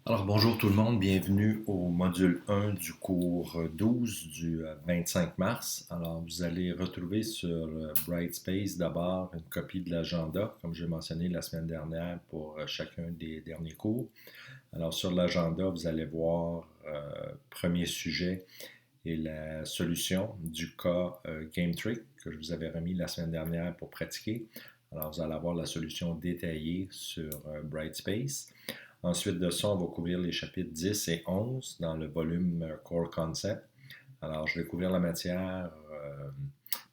Alors bonjour tout le monde, bienvenue au module 1 du cours 12 du 25 mars. Alors vous allez retrouver sur Brightspace d'abord une copie de l'agenda, comme j'ai mentionné la semaine dernière pour chacun des derniers cours. Alors sur l'agenda, vous allez voir premier sujet et la solution du cas Game Trick que je vous avais remis la semaine dernière pour pratiquer. Alors vous allez avoir la solution détaillée sur Brightspace. Ensuite de ça, on va couvrir les chapitres 10 et 11 dans le volume Core Concept. Alors, je vais couvrir la matière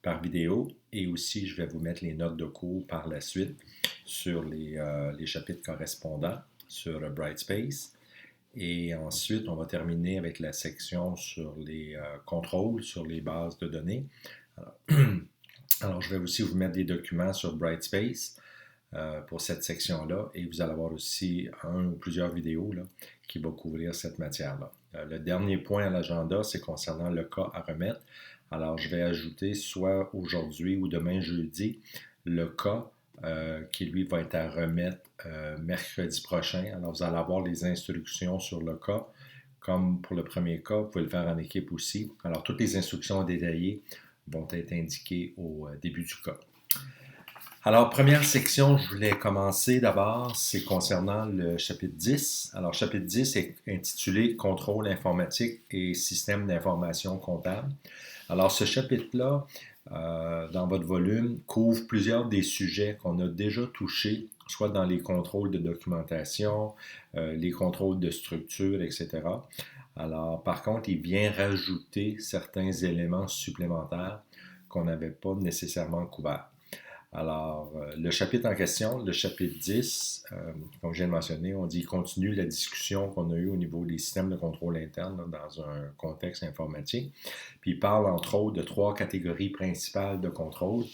par vidéo et aussi je vais vous mettre les notes de cours par la suite sur les chapitres correspondants sur Brightspace. Et ensuite, on va terminer avec la section sur les contrôles, sur les bases de données. Alors, je vais aussi vous mettre des documents sur Brightspace pour cette section-là. Et vous allez avoir aussi un ou plusieurs vidéos là, qui vont couvrir cette matière-là. Le dernier point à l'agenda, c'est concernant le cas à remettre. Alors, je vais ajouter soit aujourd'hui ou demain jeudi le cas qui, lui, va être à remettre mercredi prochain. Alors, vous allez avoir les instructions sur le cas. Comme pour le premier cas, vous pouvez le faire en équipe aussi. Alors, toutes les instructions détaillées vont être indiquées au début du cas. Alors, première section, je voulais commencer d'abord, c'est concernant le chapitre 10. Alors, chapitre 10 est intitulé Contrôle informatique et système d'information comptable. Alors, ce chapitre-là, dans votre volume, couvre plusieurs des sujets qu'on a déjà touchés, soit dans les contrôles de documentation, les contrôles de structure, etc. Alors, par contre, il vient rajouter certains éléments supplémentaires qu'on n'avait pas nécessairement couverts. Alors, le chapitre en question, le chapitre 10, comme je viens de mentionner, on dit continue la discussion qu'on a eue au niveau des systèmes de contrôle interne là, dans un contexte informatique. Puis il parle entre autres de 3 catégories principales de contrôle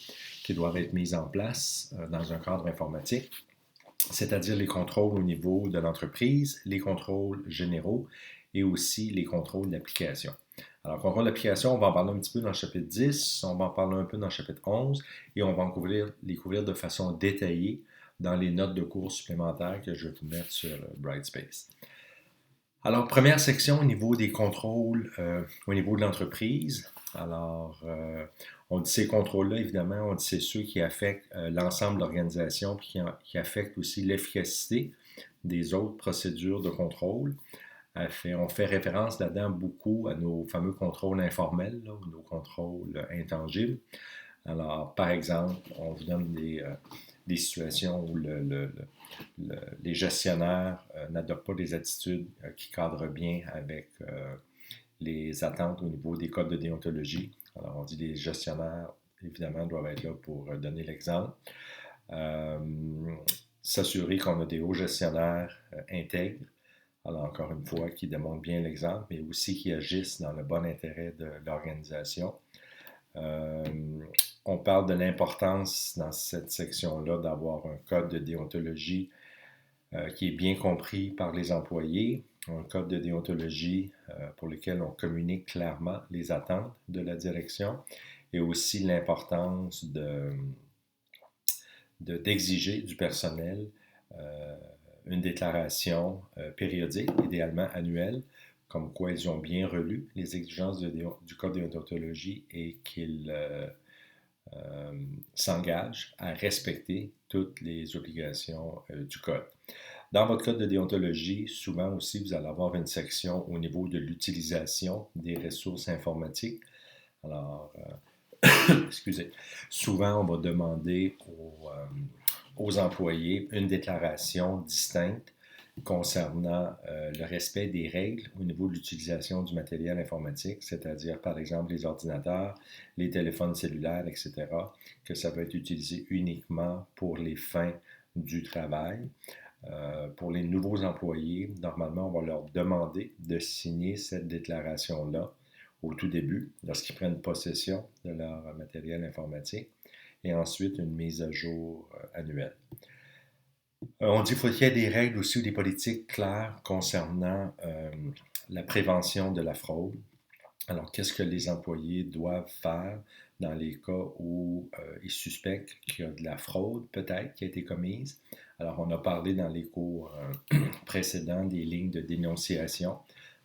qui doivent être mises en place dans un cadre informatique, c'est-à-dire les contrôles au niveau de l'entreprise, les contrôles généraux et aussi les contrôles d'application. Alors, contrôle d'application, on va en parler un petit peu dans le chapitre 10, on va en parler un peu dans le chapitre 11 et on va les couvrir de façon détaillée dans les notes de cours supplémentaires que je vais vous mettre sur Brightspace. Alors, première section au niveau des contrôles au niveau de l'entreprise. Alors, on dit ces contrôles-là, évidemment, on dit c'est ceux qui affectent l'ensemble de l'organisation puis qui affectent aussi l'efficacité des autres procédures de contrôle. On fait référence là-dedans beaucoup à nos fameux contrôles informels, là, ou nos contrôles intangibles. Alors, par exemple, on vous donne des situations où les gestionnaires n'adoptent pas des attitudes qui cadrent bien avec les attentes au niveau des codes de déontologie. Alors, on dit que les gestionnaires, évidemment, doivent être là pour donner l'exemple. Euh, S'assurer qu'on a des hauts gestionnaires intègres. Alors, encore une fois, qui démontrent bien l'exemple, mais aussi qui agissent dans le bon intérêt de l'organisation. Euh, on parle de l'importance dans cette section-là d'avoir un code de déontologie qui est bien compris par les employés, un code de déontologie pour lequel on communique clairement les attentes de la direction et aussi l'importance d'exiger du personnel une déclaration périodique, idéalement annuelle, comme quoi ils ont bien relu les exigences du code de déontologie et qu'ils s'engagent à respecter toutes les obligations du code. Dans votre code de déontologie, souvent aussi, vous allez avoir une section au niveau de l'utilisation des ressources informatiques. Alors, excusez, souvent, on va demander aux employés une déclaration distincte concernant le respect des règles au niveau de l'utilisation du matériel informatique, c'est-à-dire par exemple les ordinateurs, les téléphones cellulaires, etc., que ça va être utilisé uniquement pour les fins du travail. Pour les nouveaux employés, normalement, on va leur demander de signer cette déclaration-là au tout début, lorsqu'ils prennent possession de leur matériel informatique, et ensuite une mise à jour annuelle. On dit qu'il y ait des règles aussi ou des politiques claires concernant la prévention de la fraude. Alors, qu'est-ce que les employés doivent faire dans les cas où ils suspectent qu'il y a de la fraude, peut-être, qui a été commise. Alors, on a parlé dans les cours précédents des lignes de dénonciation.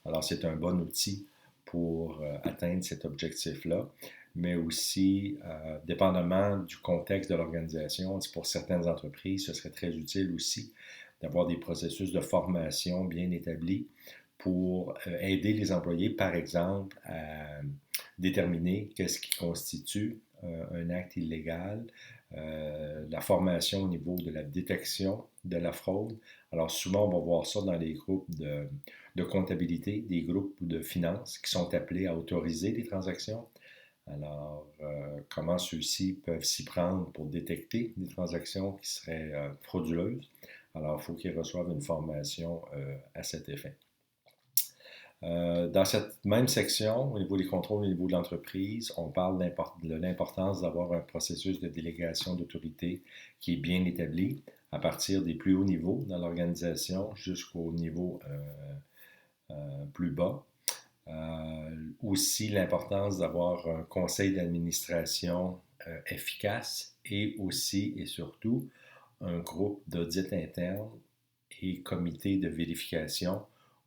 Alors, c'est un bon outil pour atteindre cet objectif-là, mais aussi, dépendamment du contexte de l'organisation, pour certaines entreprises, ce serait très utile aussi d'avoir des processus de formation bien établis pour aider les employés, par exemple, à déterminer qu'est-ce qui constitue un acte illégal, la formation au niveau de la détection de la fraude. Alors souvent, on va voir ça dans les groupes de comptabilité, des groupes de finances qui sont appelés à autoriser les transactions. Alors, comment ceux-ci peuvent s'y prendre pour détecter des transactions qui seraient frauduleuses. Alors, il faut qu'ils reçoivent une formation à cet effet. Dans cette même section, au niveau des contrôles au niveau de l'entreprise, on parle de l'importance d'avoir un processus de délégation d'autorité qui est bien établi à partir des plus hauts niveaux dans l'organisation jusqu'au niveau plus bas. Aussi l'importance d'avoir un conseil d'administration efficace et aussi et surtout un groupe d'audit interne et comité de vérification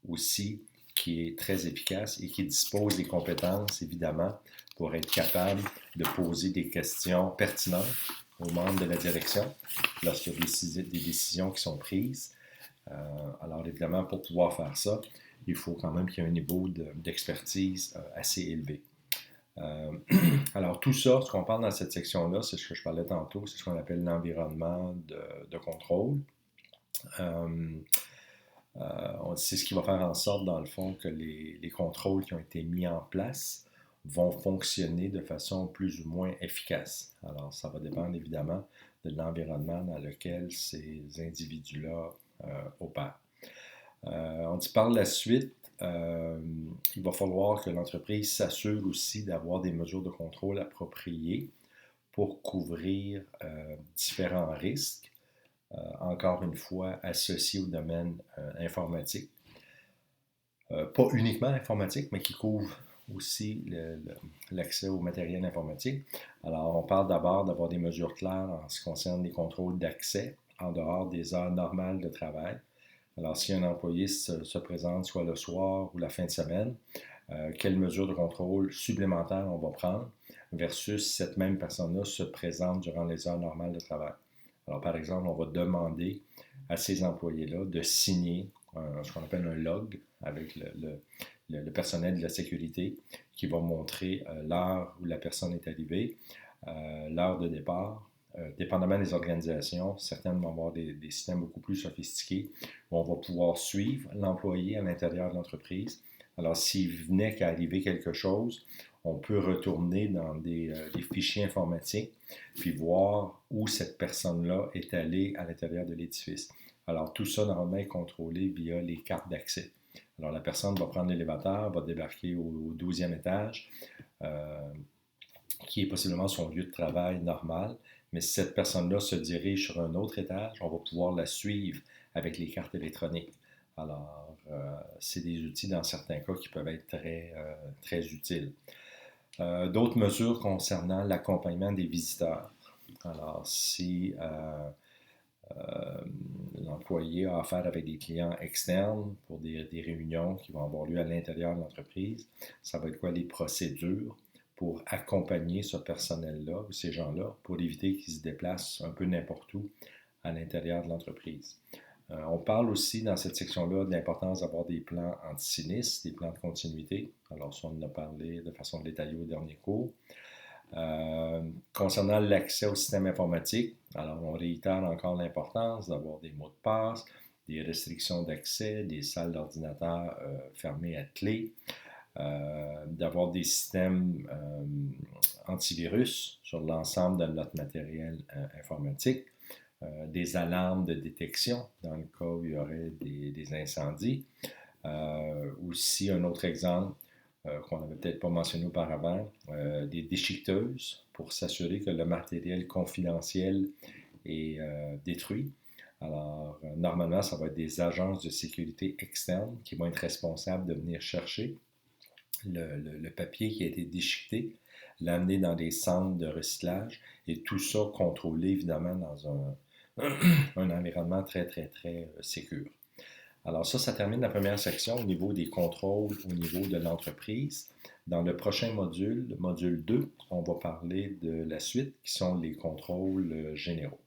aussi qui est très efficace et qui dispose des compétences, évidemment, pour être capable de poser des questions pertinentes aux membres de la direction lorsqu'il y a des décisions qui sont prises. Alors, évidemment, pour pouvoir faire ça, il faut quand même qu'il y ait un niveau d'expertise assez élevé. Alors, tout ça, ce qu'on parle dans cette section-là, c'est ce que je parlais tantôt, c'est ce qu'on appelle l'environnement de contrôle. C'est ce qui va faire en sorte, dans le fond, que les contrôles qui ont été mis en place vont fonctionner de façon plus ou moins efficace. Alors, ça va dépendre évidemment de l'environnement dans lequel ces individus-là opèrent. On dit par la suite, il va falloir que l'entreprise s'assure aussi d'avoir des mesures de contrôle appropriées pour couvrir différents risques. Encore une fois, associé au domaine informatique. Pas uniquement informatique, mais qui couvre aussi l'accès au matériel informatique. Alors, on parle d'abord d'avoir des mesures claires en ce qui concerne les contrôles d'accès en dehors des heures normales de travail. Alors, si un employé se présente soit le soir ou la fin de semaine, quelles mesures de contrôle supplémentaires on va prendre versus cette même personne-là se présente durant les heures normales de travail. Alors, par exemple, on va demander à ces employés-là de signer ce qu'on appelle un log avec le personnel de la sécurité qui va montrer l'heure où la personne est arrivée, l'heure de départ. Dépendamment des organisations, certaines vont avoir des systèmes beaucoup plus sophistiqués où on va pouvoir suivre l'employé à l'intérieur de l'entreprise. Alors, s'il venait qu'à arriver quelque chose, on peut retourner dans des fichiers informatiques puis voir où cette personne-là est allée à l'intérieur de l'édifice. Alors, tout ça, normalement, est contrôlé via les cartes d'accès. Alors, la personne va prendre l'élévateur, va débarquer au 12e étage, qui est possiblement son lieu de travail normal. Mais si cette personne-là se dirige sur un autre étage, on va pouvoir la suivre avec les cartes électroniques. Alors, c'est des outils dans certains cas qui peuvent être très utiles. D'autres mesures concernant l'accompagnement des visiteurs. Alors, si l'employé a affaire avec des clients externes pour des réunions qui vont avoir lieu à l'intérieur de l'entreprise, ça va être quoi les procédures pour accompagner ce personnel-là ou ces gens-là pour éviter qu'ils se déplacent un peu n'importe où à l'intérieur de l'entreprise. On parle aussi dans cette section-là de l'importance d'avoir des plans anti-sinistres, des plans de continuité. Alors, ça, on en a parlé de façon détaillée au dernier cours. Concernant l'accès au système informatique, alors on réitère encore l'importance d'avoir des mots de passe, des restrictions d'accès, des salles d'ordinateurs fermées à clé, d'avoir des systèmes antivirus sur l'ensemble de notre matériel informatique, des alarmes de détection dans le cas où il y aurait des incendies. Aussi, un autre exemple qu'on n'avait peut-être pas mentionné auparavant, des déchiqueteuses pour s'assurer que le matériel confidentiel est détruit. Alors, normalement, ça va être des agences de sécurité externes qui vont être responsables de venir chercher le papier qui a été déchiqueté, l'amener dans des centres de recyclage et tout ça contrôlé évidemment dans un environnement très, très, très sécure. Alors ça termine la première section au niveau des contrôles au niveau de l'entreprise. Dans le prochain module, le module 2, on va parler de la suite qui sont les contrôles généraux.